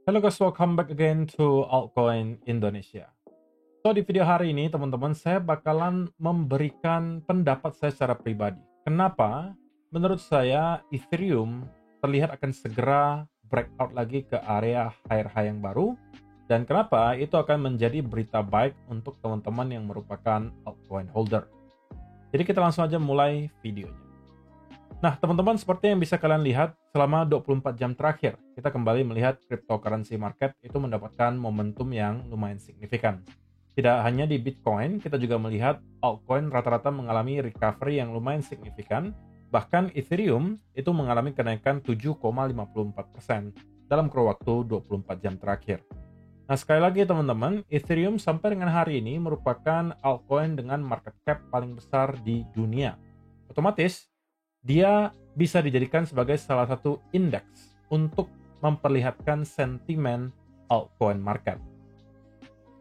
Hello guys, welcome back again to Altcoin Indonesia. So di video hari ini teman-teman saya bakalan memberikan pendapat saya secara pribadi. Kenapa? Menurut saya Ethereum terlihat akan segera breakout lagi ke area high yang baru. Dan kenapa? Itu akan menjadi berita baik untuk teman-teman yang merupakan altcoin holder. Jadi kita langsung aja mulai videonya. Nah, teman-teman, seperti yang bisa kalian lihat, selama 24 jam terakhir, kita kembali melihat cryptocurrency market itu mendapatkan momentum yang lumayan signifikan. Tidak hanya di Bitcoin, kita juga melihat altcoin rata-rata mengalami recovery yang lumayan signifikan, bahkan Ethereum itu mengalami kenaikan 7,54% dalam kurun waktu 24 jam terakhir. Nah, sekali lagi teman-teman, Ethereum sampai dengan hari ini merupakan altcoin dengan market cap paling besar di dunia. Otomatis, dia bisa dijadikan sebagai salah satu indeks untuk memperlihatkan sentimen altcoin market.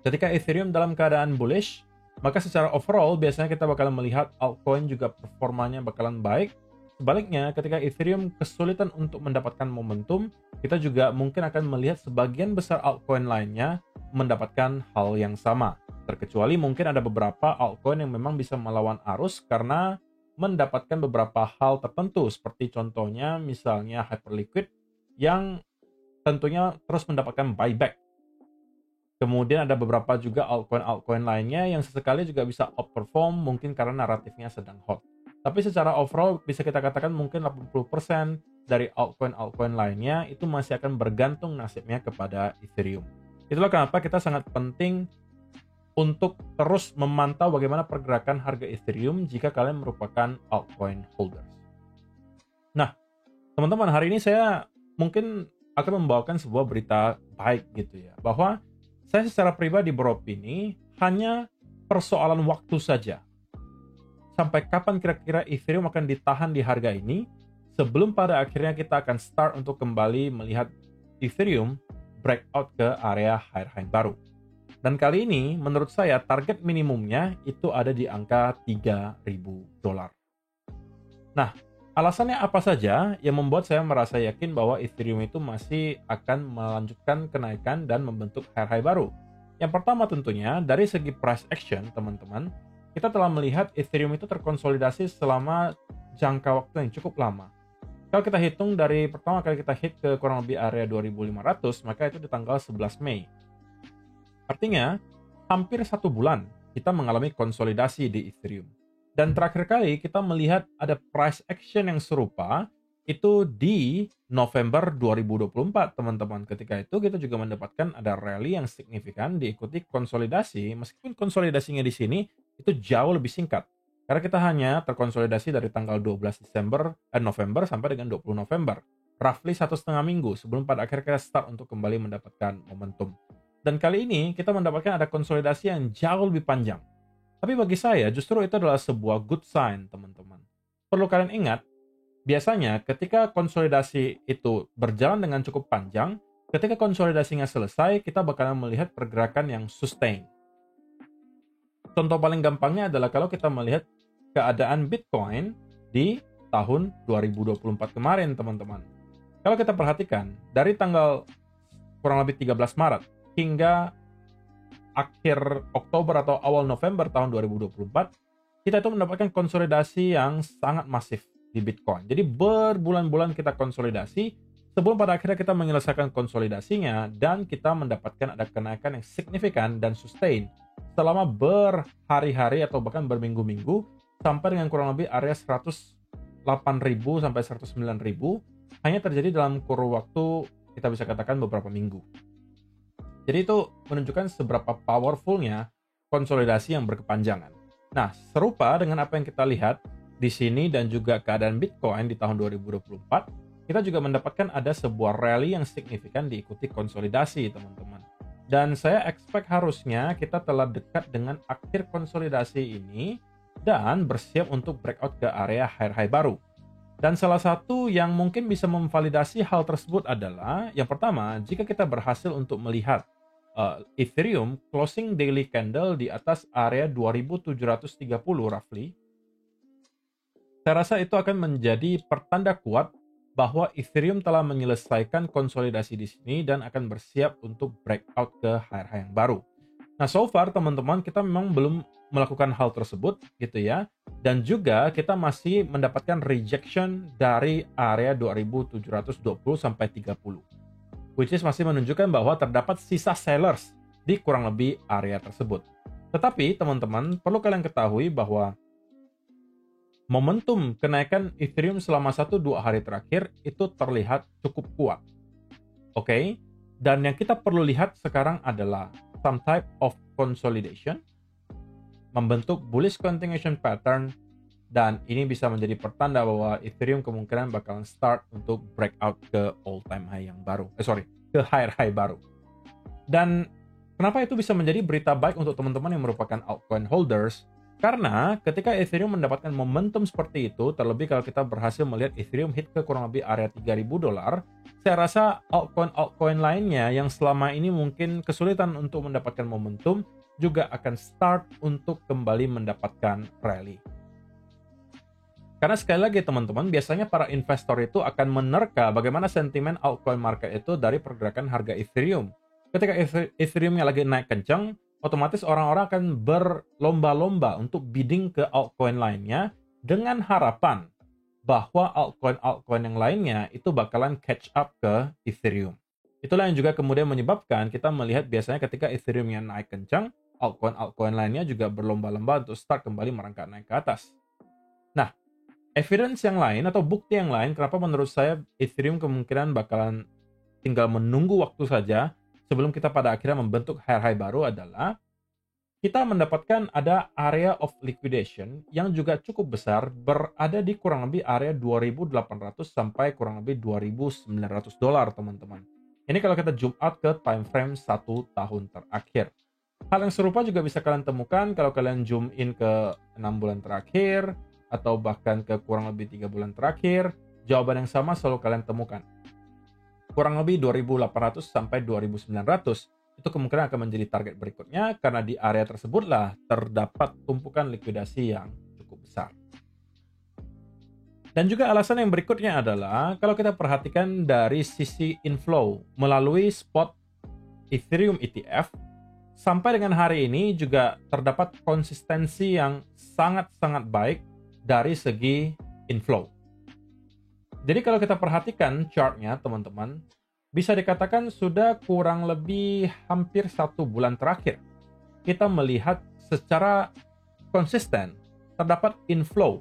Ketika Ethereum dalam keadaan bullish, maka secara overall biasanya kita bakal melihat altcoin juga performanya bakalan baik. Sebaliknya, ketika Ethereum kesulitan untuk mendapatkan momentum, kita juga mungkin akan melihat sebagian besar altcoin lainnya mendapatkan hal yang sama. Terkecuali mungkin ada beberapa altcoin yang memang bisa melawan arus karena mendapatkan beberapa hal tertentu, seperti contohnya misalnya Hyperliquid yang tentunya terus mendapatkan buyback. Kemudian ada beberapa juga altcoin lainnya yang sesekali juga bisa outperform mungkin karena naratifnya sedang hot. Tapi secara overall bisa kita katakan mungkin 80% dari altcoin lainnya itu masih akan bergantung nasibnya kepada Ethereum. Itulah kenapa kita sangat penting untuk terus memantau bagaimana pergerakan harga Ethereum jika kalian merupakan altcoin holders. Nah, teman-teman, hari ini saya mungkin akan membawakan sebuah berita baik gitu ya, bahwa saya secara pribadi beropini hanya persoalan waktu saja. Sampai kapan kira-kira Ethereum akan ditahan di harga ini sebelum pada akhirnya kita akan start untuk kembali melihat Ethereum breakout ke area high baru. Dan kali ini menurut saya target minimumnya itu ada di angka $3.000. Nah, alasannya apa saja yang membuat saya merasa yakin bahwa Ethereum itu masih akan melanjutkan kenaikan dan membentuk high baru? Yang pertama tentunya dari segi price action, teman-teman, kita telah melihat Ethereum itu terkonsolidasi selama jangka waktu yang cukup lama. Kalau kita hitung dari pertama kali kita hit ke kurang lebih area 2.500, maka itu di tanggal 11 Mei. Artinya, hampir 1 bulan kita mengalami konsolidasi di Ethereum. Dan terakhir kali kita melihat ada price action yang serupa itu di November 2024, teman-teman. Ketika itu kita juga mendapatkan ada rally yang signifikan diikuti konsolidasi, meskipun konsolidasinya di sini itu jauh lebih singkat. Karena kita hanya terkonsolidasi dari tanggal 12 November sampai dengan 20 November. Roughly 1,5 minggu sebelum pada akhirnya kita start untuk kembali mendapatkan momentum. Dan kali ini kita mendapatkan ada konsolidasi yang jauh lebih panjang. Tapi bagi saya justru itu adalah sebuah good sign, teman-teman. Perlu kalian ingat, biasanya ketika konsolidasi itu berjalan dengan cukup panjang, ketika konsolidasinya selesai, kita bakalan melihat pergerakan yang sustain. Contoh paling gampangnya adalah kalau kita melihat keadaan Bitcoin di tahun 2024 kemarin, teman-teman. Kalau kita perhatikan, dari tanggal kurang lebih 13 Maret, hingga akhir Oktober atau awal November tahun 2024, kita itu mendapatkan konsolidasi yang sangat masif di Bitcoin. Jadi berbulan-bulan kita konsolidasi sebelum pada akhirnya kita menyelesaikan konsolidasinya dan kita mendapatkan ada kenaikan yang signifikan dan sustain selama berhari-hari atau bahkan berminggu-minggu sampai dengan kurang lebih area 108.000 sampai 109.000 hanya terjadi dalam kurun waktu kita bisa katakan beberapa minggu. Jadi itu menunjukkan seberapa powerfulnya konsolidasi yang berkepanjangan. Nah, serupa dengan apa yang kita lihat di sini dan juga keadaan Bitcoin di tahun 2024, kita juga mendapatkan ada sebuah rally yang signifikan diikuti konsolidasi, teman-teman. Dan saya expect harusnya kita telah dekat dengan akhir konsolidasi ini dan bersiap untuk breakout ke area high baru. Dan salah satu yang mungkin bisa memvalidasi hal tersebut adalah, yang pertama, jika kita berhasil untuk melihat Ethereum closing daily candle di atas area 2730 roughly, saya rasa itu akan menjadi pertanda kuat bahwa Ethereum telah menyelesaikan konsolidasi di sini dan akan bersiap untuk breakout ke higher high yang baru. Nah, so far teman-teman kita memang belum melakukan hal tersebut gitu ya. Dan juga kita masih mendapatkan rejection dari area 2720 sampai 30. Which is masih menunjukkan bahwa terdapat sisa sellers di kurang lebih area tersebut. Tetapi teman-teman perlu kalian ketahui bahwa momentum kenaikan Ethereum selama 1-2 hari terakhir itu terlihat cukup kuat. Oke? Dan yang kita perlu lihat sekarang adalah some type of consolidation, membentuk bullish continuation pattern, dan ini bisa menjadi pertanda bahwa Ethereum kemungkinan bakalan start untuk breakout ke all time high yang baru. Ke higher high baru. Dan kenapa itu bisa menjadi berita baik untuk teman-teman yang merupakan altcoin holders? Karena ketika Ethereum mendapatkan momentum seperti itu, terlebih kalau kita berhasil melihat Ethereum hit ke kurang lebih area $3.000, saya rasa altcoin lainnya yang selama ini mungkin kesulitan untuk mendapatkan momentum juga akan start untuk kembali mendapatkan rally. Karena sekali lagi teman-teman, biasanya para investor itu akan menerka bagaimana sentimen altcoin market itu dari pergerakan harga Ethereum. Ketika Ethereum-nya lagi naik kencang, otomatis orang-orang akan berlomba-lomba untuk bidding ke altcoin lainnya dengan harapan bahwa altcoin yang lainnya itu bakalan catch up ke Ethereum. Itulah yang juga kemudian menyebabkan kita melihat biasanya ketika Ethereum-nya naik kencang, altcoin lainnya juga berlomba-lomba untuk start kembali merangkak naik ke atas. Nah, evidence yang lain atau bukti yang lain kenapa menurut saya Ethereum kemungkinan bakalan tinggal menunggu waktu saja sebelum kita pada akhirnya membentuk high high baru adalah kita mendapatkan ada area of liquidation yang juga cukup besar berada di kurang lebih area 2.800 sampai kurang lebih $2.900 teman-teman. Ini kalau kita zoom out ke time frame 1 tahun terakhir. Hal yang serupa juga bisa kalian temukan kalau kalian zoom in ke 6 bulan terakhir atau bahkan ke kurang lebih 3 bulan terakhir. Jawaban yang sama selalu kalian temukan. Kurang lebih 2.800 sampai 2.900 itu kemungkinan akan menjadi target berikutnya karena di area tersebutlah terdapat tumpukan likuidasi yang cukup besar. Dan juga alasan yang berikutnya adalah kalau kita perhatikan dari sisi inflow melalui spot Ethereum ETF sampai dengan hari ini juga terdapat konsistensi yang sangat-sangat baik dari segi inflow. Jadi kalau kita perhatikan chartnya teman-teman, bisa dikatakan sudah kurang lebih hampir 1 bulan terakhir. Kita melihat secara konsisten terdapat inflow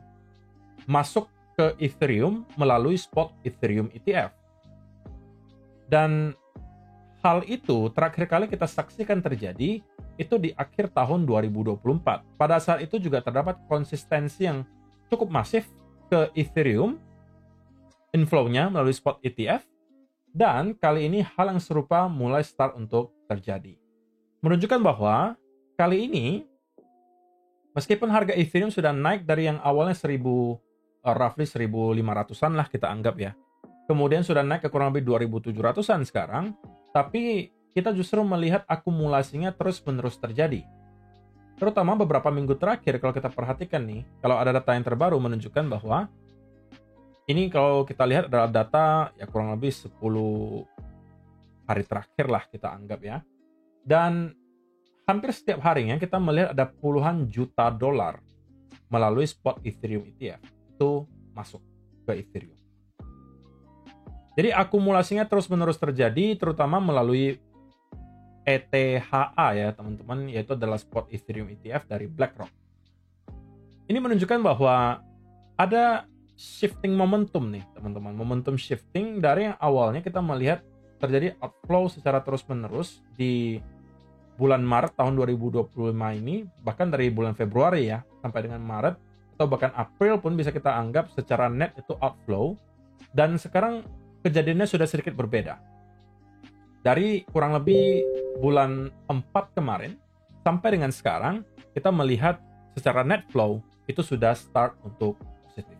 masuk ke Ethereum melalui spot Ethereum ETF. Dan hal itu terakhir kali kita saksikan terjadi itu di akhir tahun 2024. Pada saat itu juga terdapat konsistensi yang cukup masif ke Ethereum, inflow-nya melalui spot ETF, dan kali ini hal yang serupa mulai start untuk terjadi. Menunjukkan bahwa kali ini, meskipun harga Ethereum sudah naik dari yang awalnya roughly 1.500-an lah kita anggap ya, kemudian sudah naik ke kurang lebih 2.700-an sekarang, tapi kita justru melihat akumulasinya terus-menerus terjadi. Terutama beberapa minggu terakhir kalau kita perhatikan nih, kalau ada data yang terbaru menunjukkan bahwa ini kalau kita lihat adalah data ya kurang lebih 10 hari terakhir lah kita anggap ya. Dan hampir setiap harinya kita melihat ada puluhan juta dolar melalui spot Ethereum ETF itu masuk ke Ethereum. Jadi akumulasinya terus-menerus terjadi terutama melalui ETHA ya teman-teman, yaitu adalah spot Ethereum ETF dari BlackRock. Ini menunjukkan bahwa ada shifting momentum nih teman-teman, momentum shifting dari yang awalnya kita melihat terjadi outflow secara terus-menerus di bulan Maret tahun 2025 ini, bahkan dari bulan Februari ya sampai dengan Maret atau bahkan April pun bisa kita anggap secara net itu outflow, dan sekarang kejadiannya sudah sedikit berbeda. Dari kurang lebih bulan 4 kemarin sampai dengan sekarang kita melihat secara net flow itu sudah start untuk positif.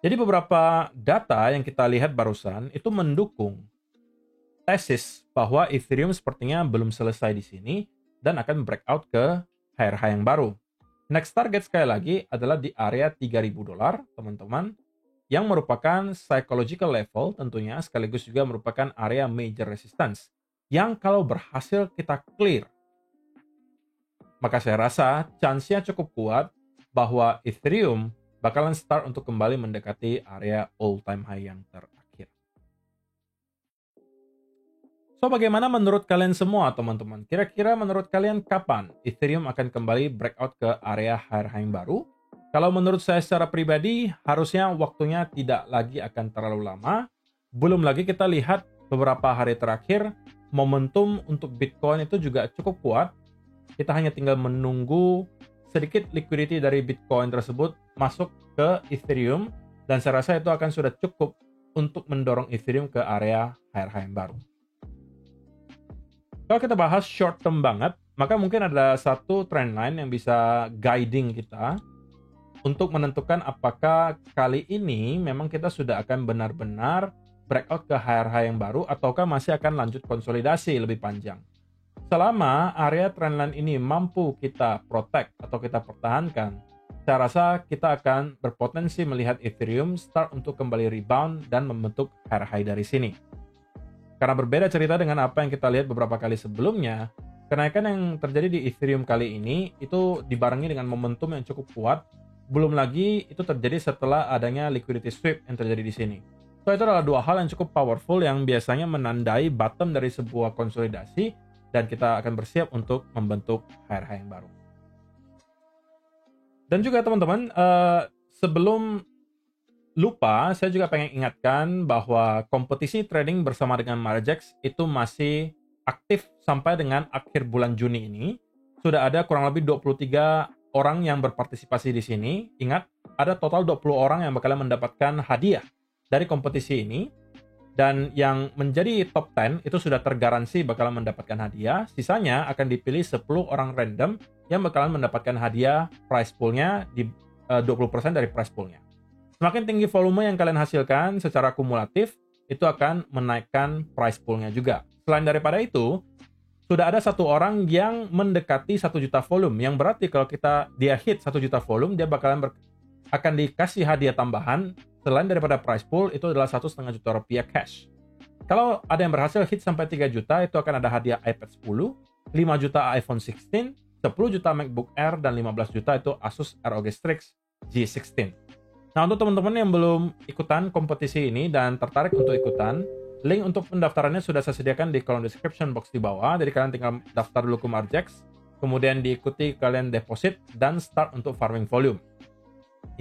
Jadi beberapa data yang kita lihat barusan itu mendukung tesis bahwa Ethereum sepertinya belum selesai di sini dan akan breakout ke higher high yang baru. Next target sekali lagi adalah di area $3.000 teman-teman, yang merupakan psychological level tentunya, sekaligus juga merupakan area major resistance yang kalau berhasil kita clear, maka saya rasa chance-nya cukup kuat bahwa Ethereum bakalan start untuk kembali mendekati area all time high yang terakhir. So, bagaimana menurut kalian semua, teman-teman? Kira-kira menurut kalian kapan Ethereum akan kembali breakout ke area higher high yang baru? Kalau menurut saya secara pribadi, harusnya waktunya tidak lagi akan terlalu lama. Belum lagi kita lihat beberapa hari terakhir, momentum untuk Bitcoin itu juga cukup kuat. Kita hanya tinggal menunggu sedikit liquidity dari Bitcoin tersebut masuk ke Ethereum, dan saya rasa itu akan sudah cukup untuk mendorong Ethereum ke area higher high yang baru. Kalau kita bahas short term banget, maka mungkin ada satu trendline yang bisa guiding kita untuk menentukan apakah kali ini memang kita sudah akan benar-benar breakout ke higher high yang baru ataukah masih akan lanjut konsolidasi lebih panjang. Selama area trendline ini mampu kita protect atau kita pertahankan, saya rasa kita akan berpotensi melihat Ethereum start untuk kembali rebound dan membentuk higher high dari sini. Karena berbeda cerita dengan apa yang kita lihat beberapa kali sebelumnya, kenaikan yang terjadi di Ethereum kali ini itu dibarengi dengan momentum yang cukup kuat, belum lagi itu terjadi setelah adanya liquidity sweep yang terjadi di sini. So, itu adalah dua hal yang cukup powerful yang biasanya menandai bottom dari sebuah konsolidasi, dan kita akan bersiap untuk membentuk higher high yang baru. Dan juga teman-teman, sebelum lupa, saya juga pengen ingatkan bahwa kompetisi trading bersama dengan Margex itu masih aktif sampai dengan akhir bulan Juni ini. Sudah ada kurang lebih 23 orang yang berpartisipasi di sini. Ingat, ada total 20 orang yang bakal mendapatkan hadiah dari kompetisi ini. Dan yang menjadi top 10 itu sudah tergaransi bakalan mendapatkan hadiah. Sisanya akan dipilih 10 orang random yang bakalan mendapatkan hadiah prize pool-nya di 20% dari prize pool-nya. Semakin tinggi volume yang kalian hasilkan secara kumulatif, itu akan menaikkan prize pool-nya juga. Selain daripada itu, sudah ada satu orang yang mendekati 1 juta volume, yang berarti kalau dia hit 1 juta volume, dia bakalan akan dikasih hadiah tambahan. Selain daripada prize pool, itu adalah 1,5 juta rupiah cash. Kalau ada yang berhasil hit sampai 3 juta, itu akan ada hadiah iPad 10, 5 juta iPhone 16, 10 juta MacBook Air, dan 15 juta itu Asus ROG Strix G16. Nah, untuk teman-teman yang belum ikutan kompetisi ini dan tertarik untuk ikutan, link untuk pendaftarannya sudah saya sediakan di kolom description box di bawah. Jadi kalian tinggal daftar dulu ke Margex, kemudian diikuti kalian deposit dan start untuk farming volume.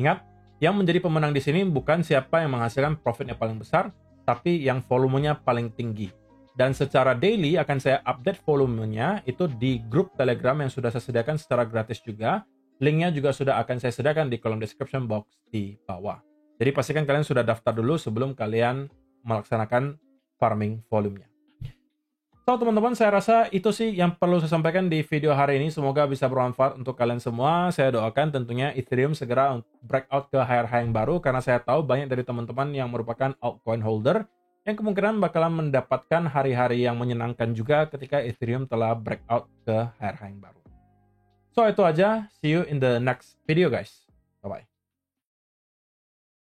Ingat, yang menjadi pemenang di sini bukan siapa yang menghasilkan profitnya paling besar, tapi yang volumenya paling tinggi. Dan secara daily akan saya update volumenya itu di grup Telegram yang sudah saya sediakan secara gratis juga. Linknya juga sudah akan saya sediakan di kolom description box di bawah. Jadi pastikan kalian sudah daftar dulu sebelum kalian melaksanakan farming volumenya. So, teman-teman, saya rasa itu sih yang perlu saya sampaikan di video hari ini. Semoga bisa bermanfaat untuk kalian semua. Saya doakan tentunya Ethereum segera breakout ke higher high yang baru, karena saya tahu banyak dari teman-teman yang merupakan altcoin holder yang kemungkinan bakalan mendapatkan hari-hari yang menyenangkan juga ketika Ethereum telah breakout ke higher high yang baru. So, itu aja. See you in the next video, guys. Bye-bye.